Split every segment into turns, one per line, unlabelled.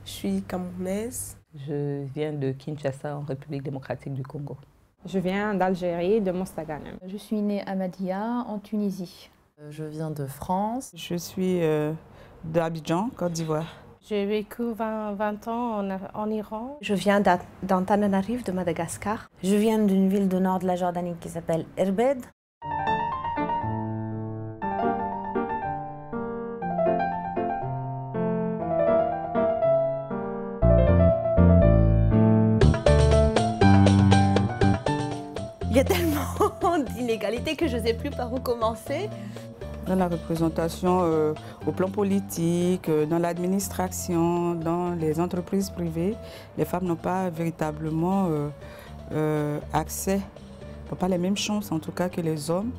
Je suis camerounaise.
Je viens de Kinshasa, en République démocratique du Congo.
Je viens d'Algérie, de Mostaganem.
Je suis née à Madia, en Tunisie.
Je viens de France.
Je suis d'Abidjan, Côte d'Ivoire.
J'ai vécu 20 ans en Iran.
Je viens d'Antananarive, de Madagascar.
Je viens d'une ville du nord de la Jordanie qui s'appelle Erbed.
Il y a tellement d'inégalités que je ne sais plus par où commencer.
Dans la représentation au plan politique, dans l'administration, dans les entreprises privées, les femmes n'ont pas véritablement accès, n'ont pas les mêmes chances en tout cas que les hommes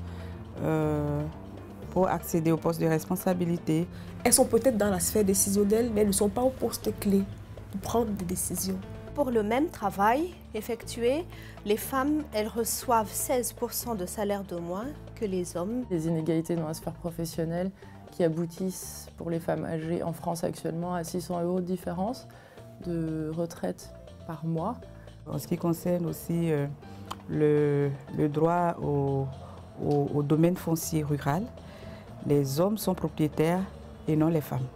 pour accéder aux postes de responsabilité.
Elles sont peut-être dans la sphère décisionnelle, mais elles ne sont pas au poste clé pour prendre des décisions.
Pour le même travail effectué, les femmes, elles reçoivent 16% de salaire de moins que les hommes.
Les inégalités dans la sphère professionnelle qui aboutissent pour les femmes âgées en France actuellement à 600 € de différence de retraite par mois.
En ce qui concerne aussi le droit au domaine foncier rural, les hommes sont propriétaires et non les femmes.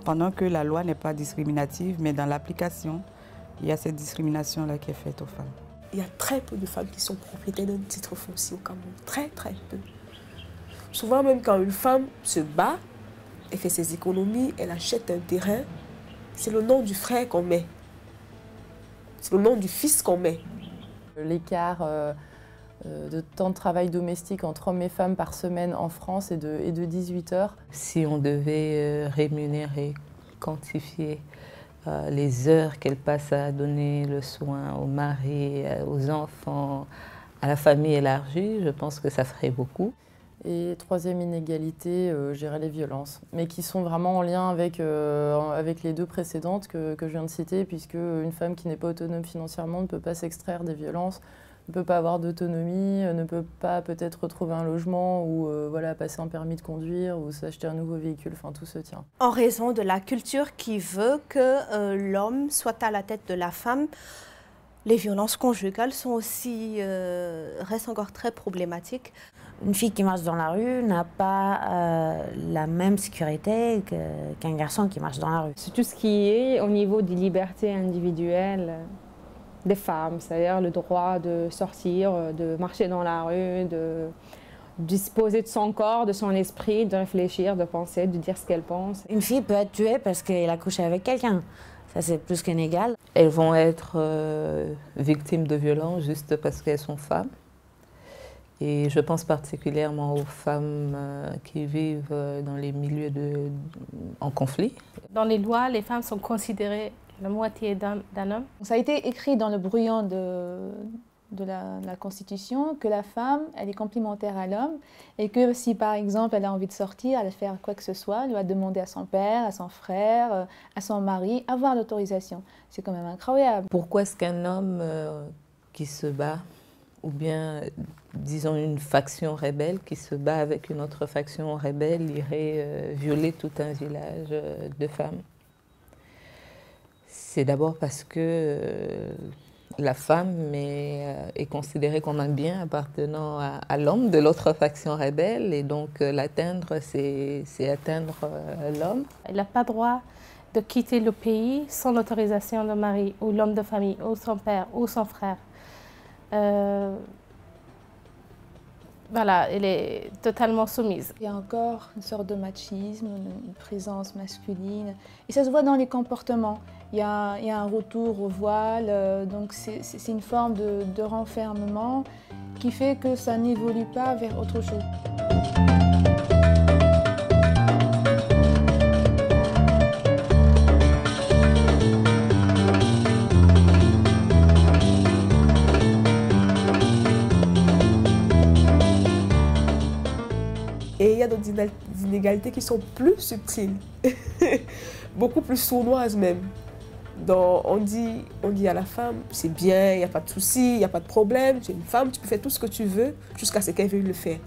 Pendant que la loi n'est pas discriminative, mais dans l'application, il y a cette discrimination-là qui est faite aux femmes.
Il y a très peu de femmes qui sont propriétaires d'un titre foncier au Cameroun. Très, très peu. Souvent, même quand une femme se bat, elle fait ses économies, elle achète un terrain, c'est le nom du frère qu'on met. C'est le nom du fils qu'on met.
L'écart de temps de travail domestique entre hommes et femmes par semaine en France est de 18 heures.
Si on devait rémunérer, quantifier les heures qu'elle passe à donner le soin au mari, aux enfants, à la famille élargie, je pense que ça serait beaucoup.
Et troisième inégalité, je dirais les violences, mais qui sont vraiment en lien avec les deux précédentes que je viens de citer, puisque une femme qui n'est pas autonome financièrement ne peut pas s'extraire des violences, ne peut pas avoir d'autonomie, ne peut pas peut-être retrouver un logement ou voilà, passer un permis de conduire ou s'acheter un nouveau véhicule, enfin tout se tient.
En raison de la culture qui veut que l'homme soit à la tête de la femme, les violences conjugales sont aussi, restent encore très problématiques.
Une fille qui marche dans la rue n'a pas la même sécurité qu'un garçon qui marche dans la rue.
C'est tout ce qui est au niveau des libertés individuelles des femmes, c'est-à-dire le droit de sortir, de marcher dans la rue, de disposer de son corps, de son esprit, de réfléchir, de penser, de dire ce qu'elle pense.
Une fille peut être tuée parce qu'elle a couché avec quelqu'un. Ça, c'est plus qu'inégal.
Elles vont être victimes de violences juste parce qu'elles sont femmes. Et je pense particulièrement aux femmes qui vivent dans les milieux en conflit.
Dans les lois, les femmes sont considérées la moitié d'un homme.
Ça a été écrit dans le brouillon de la Constitution que la femme, elle est complémentaire à l'homme et que si par exemple elle a envie de sortir, elle va faire quoi que ce soit, elle va demander à son père, à son frère, à son mari, avoir l'autorisation. C'est quand même incroyable.
Pourquoi est-ce qu'un homme qui se bat, ou bien disons une faction rebelle qui se bat avec une autre faction rebelle, irait violer tout un village de femmes? C'est d'abord parce que la femme est considérée comme un bien appartenant à l'homme de l'autre faction rebelle, et donc l'atteindre, c'est atteindre l'homme.
Elle n'a pas droit de quitter le pays sans l'autorisation de mari, ou l'homme de famille, ou son père, ou son frère. Voilà, elle est totalement soumise.
Il y a encore une sorte de machisme, une présence masculine. Et ça se voit dans les comportements. Il y a un retour au voile, donc c'est une forme de renfermement qui fait que ça n'évolue pas vers autre chose.
Et il y a d'autres inégalités qui sont plus subtiles, beaucoup plus sournoises même. Donc, on dit à la femme, c'est bien, il n'y a pas de souci, il n'y a pas de problème, tu es une femme, tu peux faire tout ce que tu veux jusqu'à ce qu'elle veuille le faire.